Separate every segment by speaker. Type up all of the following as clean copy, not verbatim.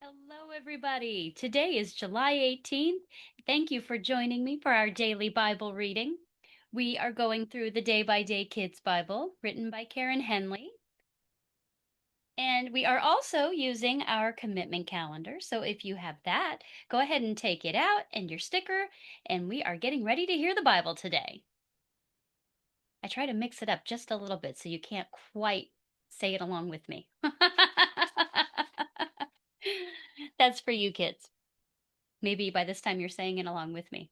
Speaker 1: Hello, everybody. Today is July 18th. Thank you for joining me for our daily Bible reading. We are going through the Day by Day Kids Bible, written by Karen Henley. And we are also using our commitment calendar. So if you have that, go ahead and take it out and your sticker. And we are getting ready to hear the Bible today. I try to mix it up just a little bit so you can't quite say it along with me. That's for you kids. Maybe by this time you're saying it along with me.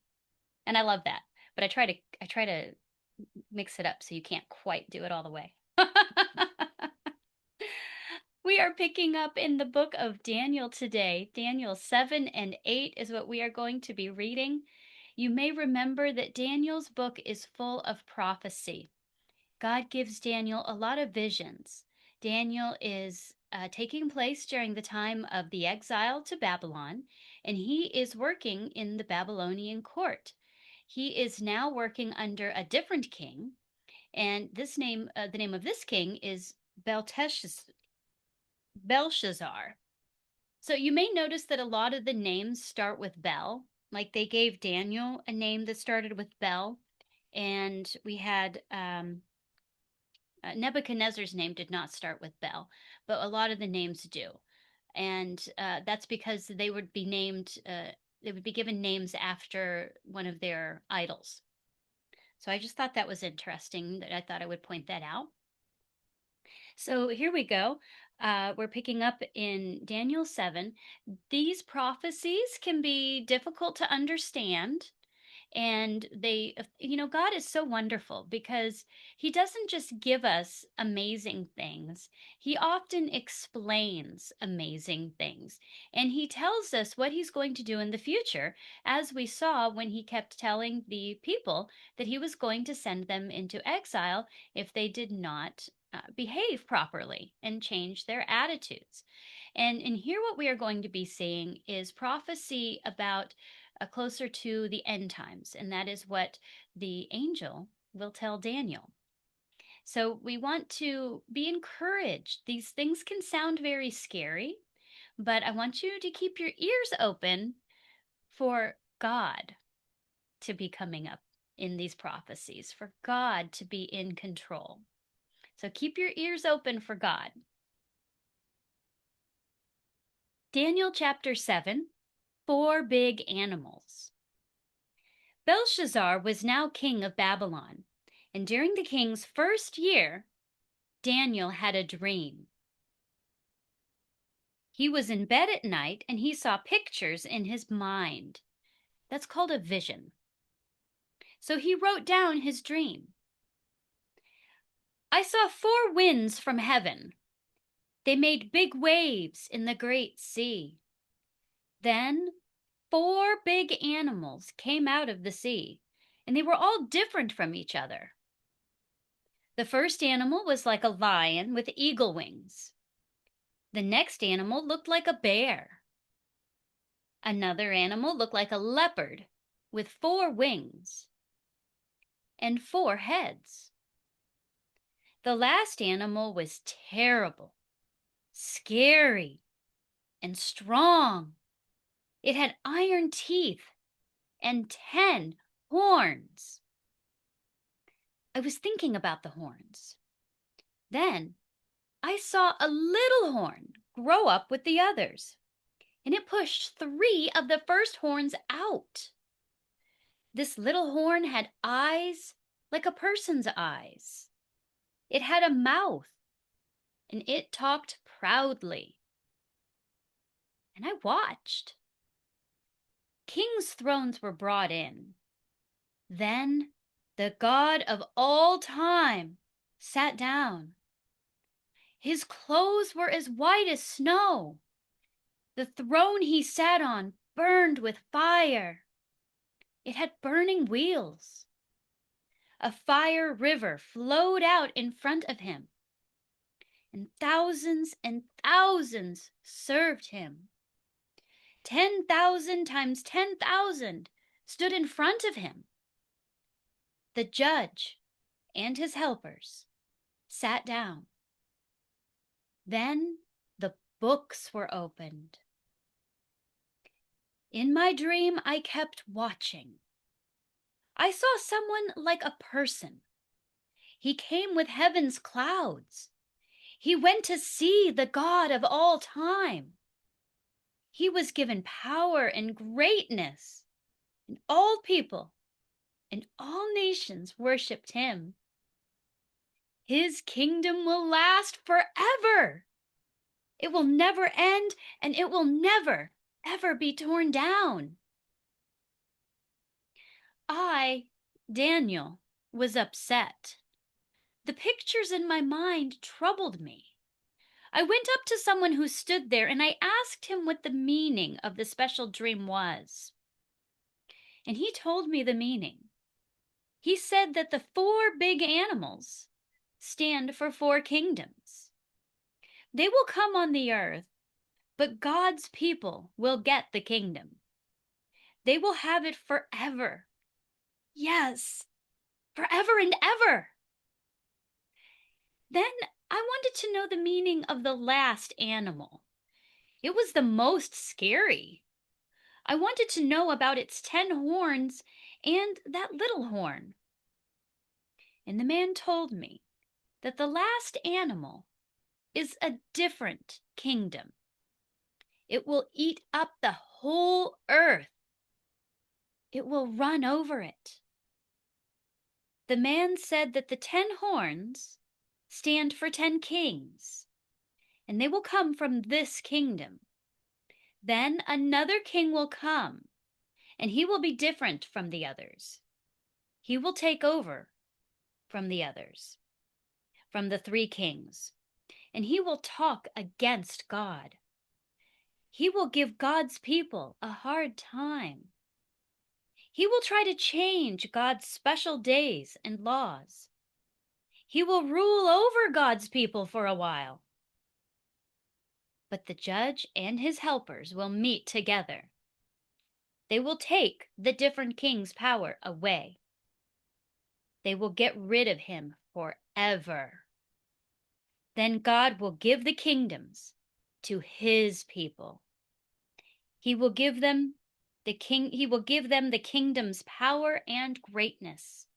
Speaker 1: And I love that. But I try to mix it up so you can't quite do it all the way. We are picking up in the book of Daniel today. Daniel 7 and 8 is what we are going to be reading. You may remember that Daniel's book is full of prophecy. God gives Daniel a lot of visions. Daniel is taking place during the time of the exile to Babylon, and he is working in the Babylonian court. He is now working under a different king, and the name of this king is Belshazzar. So you may notice that a lot of the names start with Bel, like they gave Daniel a name that started with Bel, and we had Nebuchadnezzar's name did not start with Bel, but a lot of the names do. And that's because they would be given names after one of their idols. So I just thought that was interesting that I thought I would point that out. So here we go. We're picking up in Daniel 7. These prophecies can be difficult to understand, and God is so wonderful because he doesn't just give us amazing things. He often explains amazing things, and he tells us what he's going to do in the future, as we saw when he kept telling the people that he was going to send them into exile if they did not behave properly and change their attitudes. And here, what we are going to be seeing is prophecy about closer to the end times, and that is what the angel will tell Daniel. So we want to be encouraged. These things can sound very scary, but I want you to keep your ears open for God to be coming up in these prophecies, for God to be in control. So keep your ears open for God. Daniel chapter 7, 4 big animals. Belshazzar was now king of Babylon, and during the king's first year, Daniel had a dream. He was in bed at night and he saw pictures in his mind. That's called a vision. So he wrote down his dream. I saw 4 winds from heaven. They made big waves in the great sea. Then 4 big animals came out of the sea, and they were all different from each other. The first animal was like a lion with eagle wings. The next animal looked like a bear. Another animal looked like a leopard with 4 wings and 4 heads. The last animal was terrible, scary, and strong. It had iron teeth and 10 horns. I was thinking about the horns. Then I saw a little horn grow up with the others, and it pushed 3 of the first horns out. This little horn had eyes like a person's eyes. It had a mouth, and it talked proudly. And I watched. Kings' thrones were brought in. Then the God of all time sat down. His clothes were as white as snow. The throne he sat on burned with fire. It had burning wheels. A fire river flowed out in front of him, and thousands served him. 10,000 times 10,000 stood in front of him. The judge and his helpers sat down. Then the books were opened. In my dream, I kept watching. I saw someone like a person. He came with heaven's clouds. He went to see the God of all time. He was given power and greatness, and all people and all nations worshiped him. His kingdom will last forever. It will never end, and it will never, ever be torn down. I, Daniel, was upset. The pictures in my mind troubled me. I went up to someone who stood there and I asked him what the meaning of the special dream was. And he told me the meaning. He said that the four big animals stand for four kingdoms. They will come on the earth, but God's people will get the kingdom. They will have it forever. Yes, forever and ever. Then I wanted to know the meaning of the last animal. It was the most scary. I wanted to know about its 10 horns and that little horn. And the man told me that the last animal is a different kingdom. It will eat up the whole earth. It will run over it. The man said that the 10 horns stand for 10 kings, and they will come from this kingdom. Then another king will come, and he will be different from the others. He will take over from the others, from the 3 kings, and he will talk against God. He will give God's people a hard time. He will try to change God's special days and laws. He will rule over God's people for a while. But the judge and his helpers will meet together. They will take the different kings' power away. They will get rid of him forever. Then God will give the kingdoms to his people. He will give them the kingdom's power and greatness.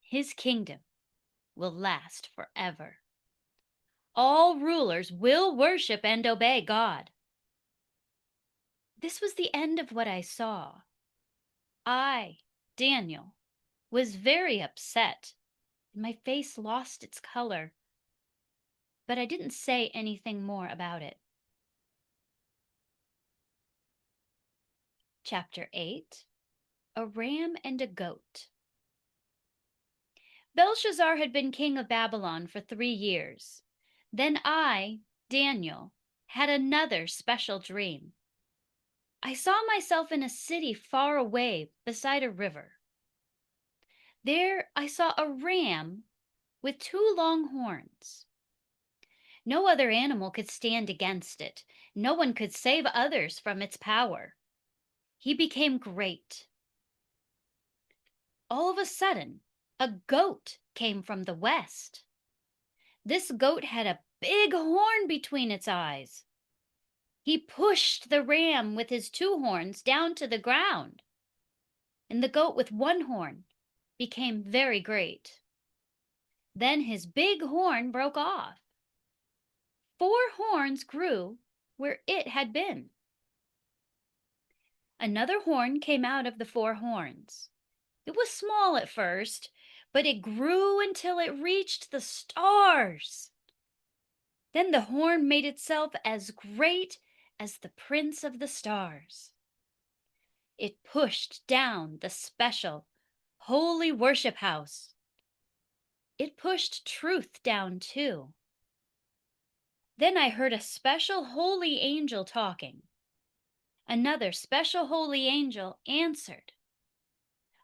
Speaker 1: His kingdom will last forever. All rulers will worship and obey God. This was the end of what I saw. I, Daniel, was very upset, and my face lost its color, but I didn't say anything more about it. Chapter 8: A Ram and a Goat. Belshazzar had been king of Babylon for 3 years. Then I, Daniel, had another special dream. I saw myself in a city far away beside a river. There I saw a ram with 2 long horns. No other animal could stand against it. No one could save others from its power. He became great. All of a sudden, a goat came from the west. This goat had a big horn between its eyes. He pushed the ram with his 2 horns down to the ground, and the goat with 1 horn became very great. Then his big horn broke off. 4 horns grew where it had been. Another horn came out of the 4 horns. It was small at first, but it grew until it reached the stars. Then the horn made itself as great as the Prince of the Stars. It pushed down the special, holy worship house. It pushed truth down too. Then I heard a special holy angel talking. Another special holy angel answered,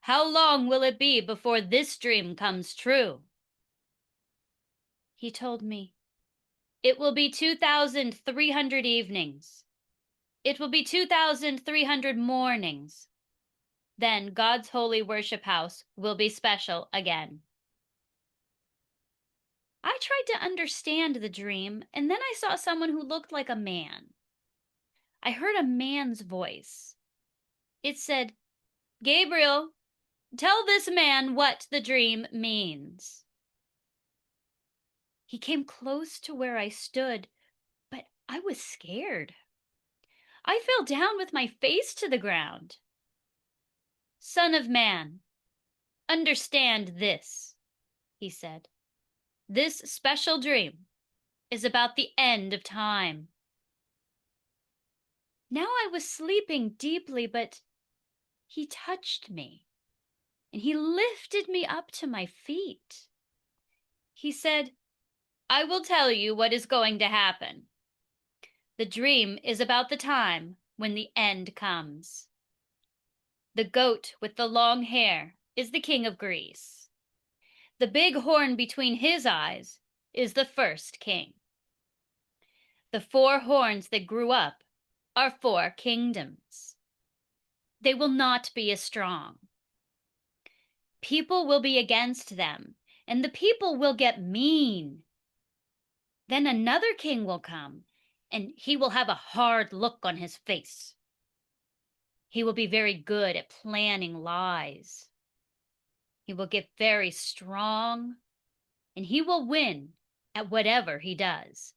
Speaker 1: "How long will it be before this dream comes true?" He told me, "It will be 2,300 evenings. It will be 2,300 mornings. Then God's holy worship house will be special again." I tried to understand the dream, and then I saw someone who looked like a man. I heard a man's voice. It said, "Gabriel, tell this man what the dream means." He came close to where I stood, but I was scared. I fell down with my face to the ground. "Son of man, understand this," he said. "This special dream is about the end of time." Now I was sleeping deeply, but he touched me and he lifted me up to my feet. He said, "I will tell you what is going to happen. The dream is about the time when the end comes. The goat with the long hair is the king of Greece. The big horn between his eyes is the first king. The 4 horns that grew up are 4 kingdoms. They will not be as strong. People will be against them, and the people will get mean. Then another king will come, and he will have a hard look on his face. He will be very good at planning lies. He will get very strong, and he will win at whatever he does.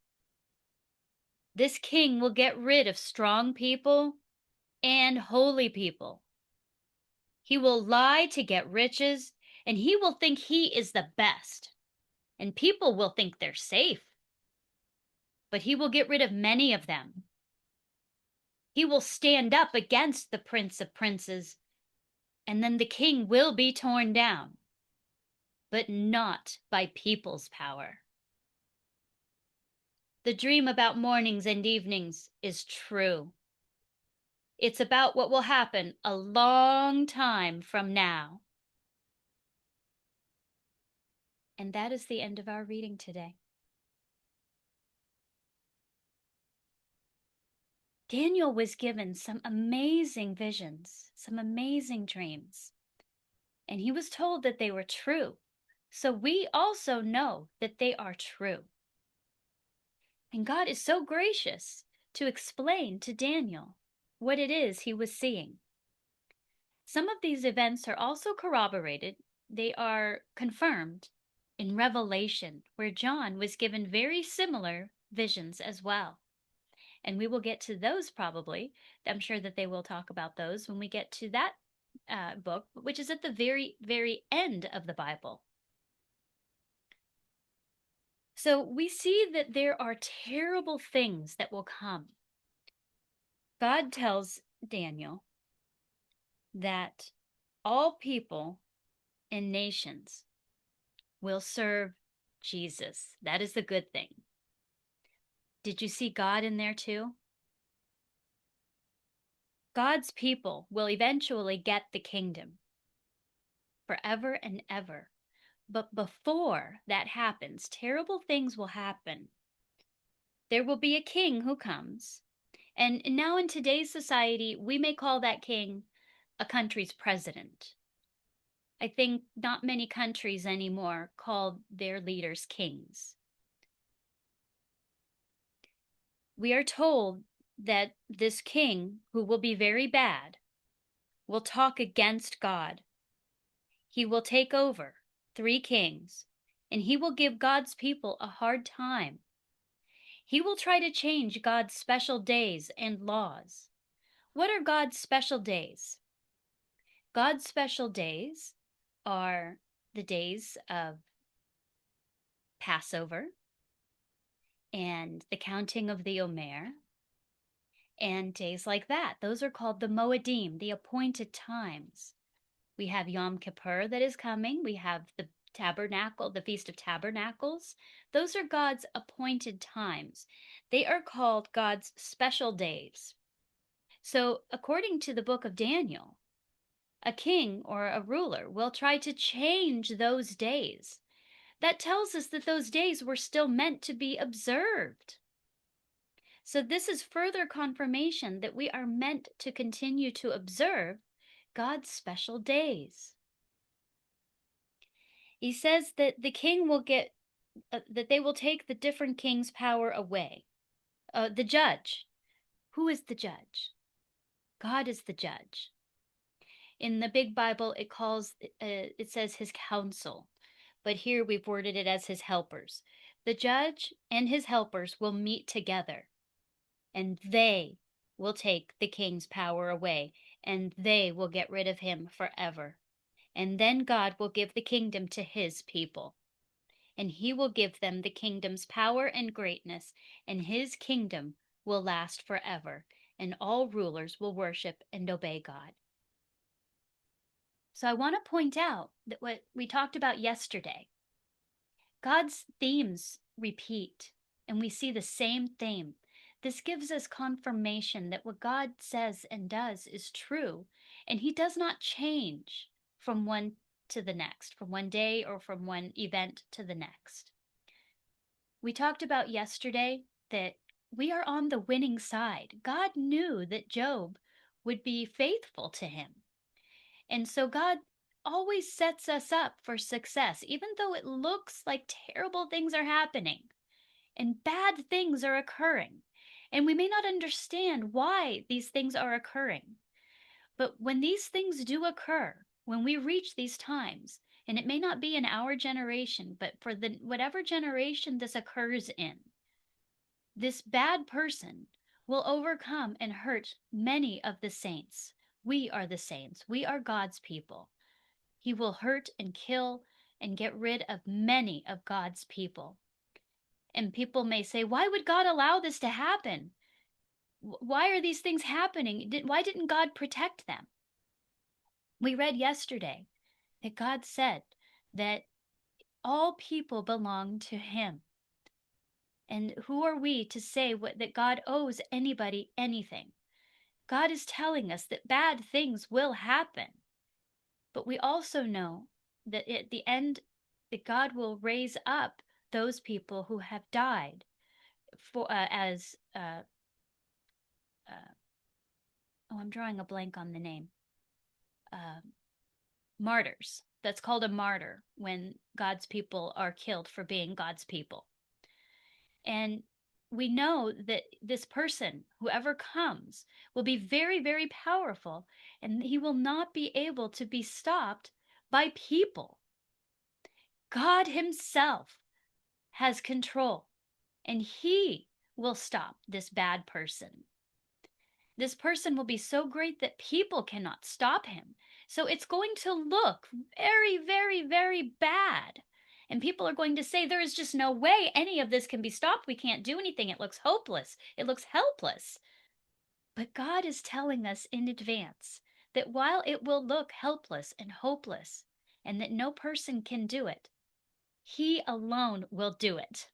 Speaker 1: This king will get rid of strong people and holy people. He will lie to get riches, and he will think he is the best, and people will think they're safe. But he will get rid of many of them. He will stand up against the Prince of Princes, and then the king will be torn down, but not by people's power. The dream about mornings and evenings is true. It's about what will happen a long time from now. And that is the end of our reading today. Daniel was given some amazing visions, some amazing dreams, and he was told that they were true. So we also know that they are true. And God is so gracious to explain to Daniel what it is he was seeing. Some of these events are also corroborated, they are confirmed in Revelation, where John was given very similar visions as well. And we will get to those probably. I'm sure that they will talk about those when we get to that book, which is at the very, very end of the Bible. So we see that there are terrible things that will come. God tells Daniel that all people and nations will serve Jesus. That is the good thing. Did you see God in there too? God's people will eventually get the kingdom forever and ever. But before that happens, terrible things will happen. There will be a king who comes. And now in today's society, we may call that king a country's president. I think not many countries anymore call their leaders kings. We are told that this king, who will be very bad, will talk against God. He will take over 3 kings, and he will give God's people a hard time. He will try to change God's special days and laws. What are God's special days? God's special days are the days of Passover and the counting of the Omer and days like that. Those are called the Moedim, the appointed times. We have Yom Kippur that is coming. We have the Tabernacle, the Feast of Tabernacles. Those are God's appointed times. They are called God's special days. So, according to the book of Daniel, a king or a ruler will try to change those days. That tells us that those days were still meant to be observed. So, this is further confirmation that we are meant to continue to observe God's special days. He says that the king will get, that they will take the different kings' power away. The judge. Who is the judge? God is the judge. In the Big Bible, it says his counsel, but here we've worded it as his helpers. The judge and his helpers will meet together, and they will take the king's power away, and they will get rid of him forever. And then God will give the kingdom to his people, and he will give them the kingdom's power and greatness, and his kingdom will last forever, and all rulers will worship and obey God. So I want to point out that what we talked about yesterday, God's themes repeat, and we see the same theme. This gives us confirmation that what God says and does is true, and he does not change from one to the next, from one day or from one event to the next. We talked about yesterday that we are on the winning side. God knew that Job would be faithful to him. And so God always sets us up for success, even though it looks like terrible things are happening and bad things are occurring. And we may not understand why these things are occurring. But when these things do occur, when we reach these times, and it may not be in our generation, but for the whatever generation this occurs in, this bad person will overcome and hurt many of the saints. We are the saints. We are God's people. He will hurt and kill and get rid of many of God's people. And people may say, why would God allow this to happen? Why are these things happening? Why didn't God protect them? We read yesterday that God said that all people belong to him. And who are we to say that God owes anybody anything? God is telling us that bad things will happen. But we also know that at the end, that God will raise up those people who have died for as I'm drawing a blank on the name. Martyrs. That's called a martyr when God's people are killed for being God's people. And we know that this person, whoever comes, will be very, very powerful, and he will not be able to be stopped by people. God himself has control, and he will stop this bad person. This person will be so great that people cannot stop him. So it's going to look very, very, very bad. And people are going to say, there is just no way any of this can be stopped. We can't do anything. It looks hopeless. It looks helpless. But God is telling us in advance that while it will look helpless and hopeless, and that no person can do it, he alone will do it.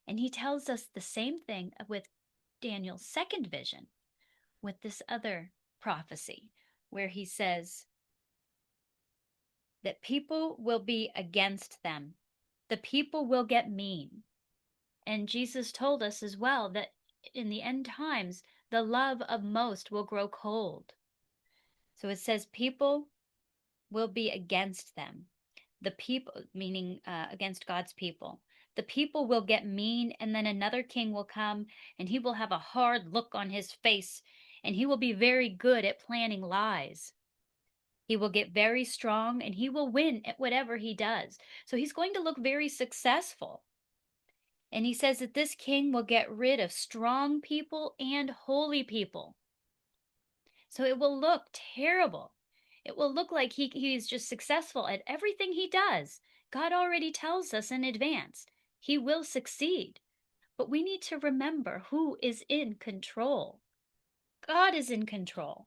Speaker 1: And he tells us the same thing with Daniel's second vision, with this other prophecy, where he says that people will be against them. The people will get mean. And Jesus told us as well that in the end times, the love of most will grow cold. So it says people will be against them. The people, meaning against God's people. The people will get mean, and then another king will come, and he will have a hard look on his face, and he will be very good at planning lies. He will get very strong, and he will win at whatever he does. So he's going to look very successful. And he says that this king will get rid of strong people and holy people. So it will look terrible. It will look like he's just successful at everything he does. God already tells us in advance he will succeed. But we need to remember who is in control. God is in control.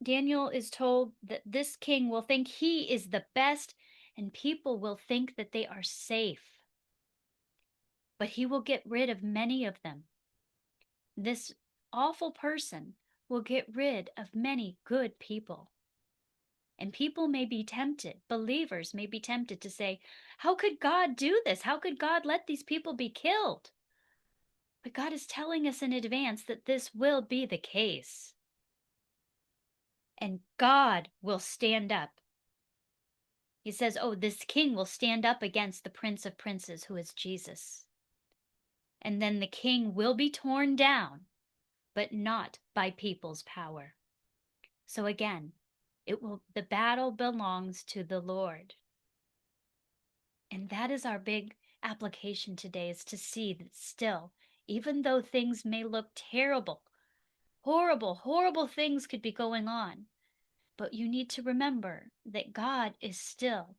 Speaker 1: Daniel is told that this king will think he is the best, and people will think that they are safe. But he will get rid of many of them. This awful person will get rid of many good people. And people may be tempted, believers may be tempted to say, how could God do this? How could God let these people be killed? But God is telling us in advance that this will be the case. And God will stand up. He says, oh, this king will stand up against the Prince of Princes, who is Jesus. And then the king will be torn down, but not by people's power. So again, the battle belongs to the Lord. And that is our big application today, is to see that still, even though things may look terrible, horrible, horrible things could be going on, but you need to remember that God is still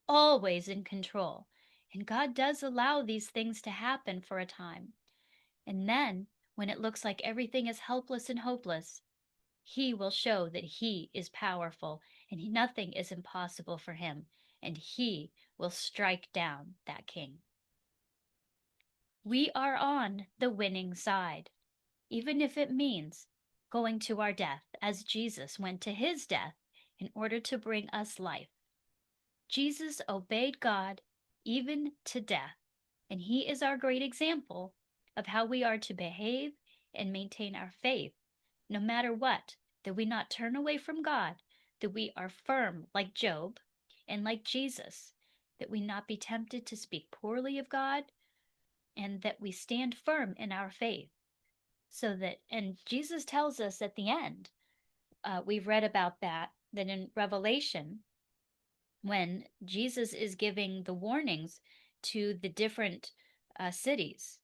Speaker 1: always in control. And God does allow these things to happen for a time. And then, when it looks like everything is helpless and hopeless, He will show that He is powerful and nothing is impossible for Him. And He will strike down that king. We are on the winning side, even if it means going to our death, as Jesus went to His death in order to bring us life. Jesus obeyed God even to death, and He is our great example of how we are to behave and maintain our faith, no matter what, that we not turn away from God, that we are firm like Job and like Jesus, that we not be tempted to speak poorly of God, and that we stand firm in our faith. So that, and Jesus tells us at the end, we've read about that in Revelation, when Jesus is giving the warnings to the different cities,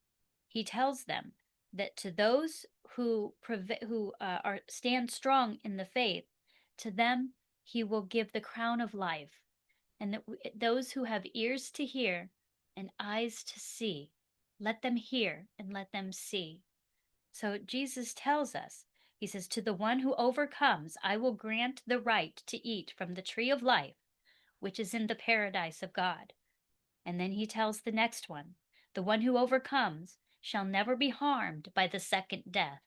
Speaker 1: He tells them that to those who are stand strong in the faith, to them He will give the crown of life, and that those who have ears to hear and eyes to see, let them hear and let them see. So Jesus tells us, He says, to the one who overcomes, I will grant the right to eat from the tree of life, which is in the paradise of God. And then He tells the next one, the one who overcomes shall never be harmed by the second death.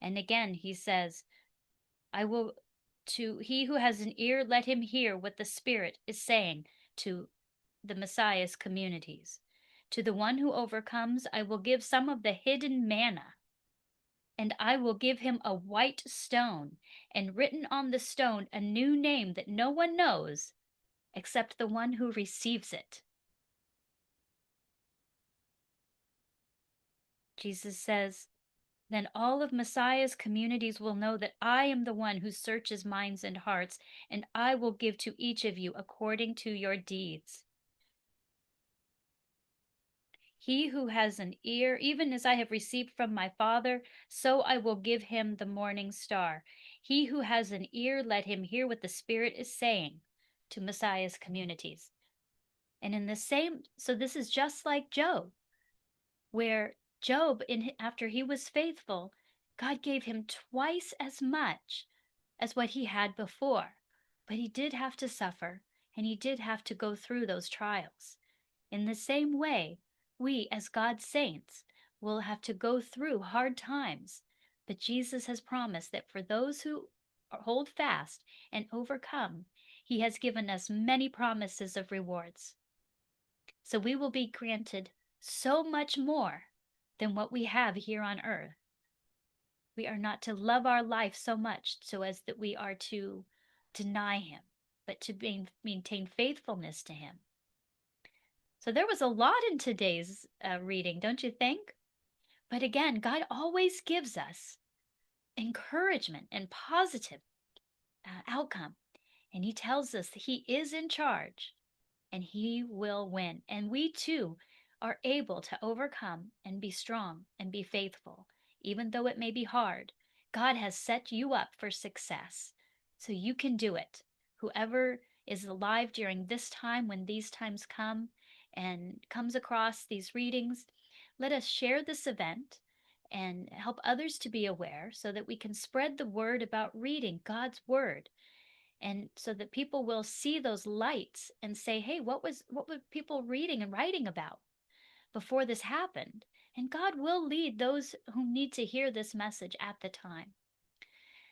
Speaker 1: And again, He says, I will, to he who has an ear, let him hear what the Spirit is saying to the Messiah's communities. To the one who overcomes, I will give some of the hidden manna, and I will give him a white stone, and written on the stone a new name that no one knows except the one who receives it. Jesus says, then all of Messiah's communities will know that I am the one who searches minds and hearts, and I will give to each of you according to your deeds. He who has an ear, even as I have received from my Father, so I will give him the morning star. He who has an ear, let him hear what the Spirit is saying to Messiah's communities. And in the same, so this is just like Job, where Job, after he was faithful, God gave him twice as much as what he had before. But he did have to suffer, and he did have to go through those trials. In the same way, we as God's saints will have to go through hard times. But Jesus has promised that for those who hold fast and overcome, He has given us many promises of rewards. So we will be granted so much more than what we have here on earth. We are not to love our life so much so as that we are to deny Him, but to maintain faithfulness to Him. So there was a lot in today's reading, don't you think? But again, God always gives us encouragement and positive outcome. And He tells us that He is in charge and He will win. And we too are able to overcome and be strong and be faithful, even though it may be hard. God has set you up for success, so you can do it. Whoever is alive during this time, when these times come and comes across these readings, let us share this event and help others to be aware so that we can spread the word about reading God's word, and so that people will see those lights and say, hey, what were people reading and writing about before this happened? And God will lead those who need to hear this message at the time.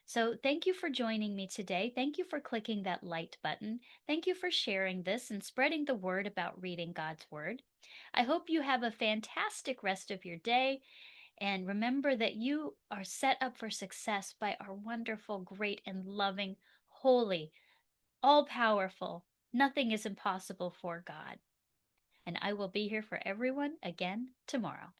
Speaker 1: So thank you for joining me today. Thank you for clicking that like button. Thank you for sharing this and spreading the word about reading God's word. I hope you have a fantastic rest of your day. And remember that you are set up for success by our wonderful, great, and loving, holy, all-powerful, nothing is impossible for God. And I will be here for everyone again tomorrow.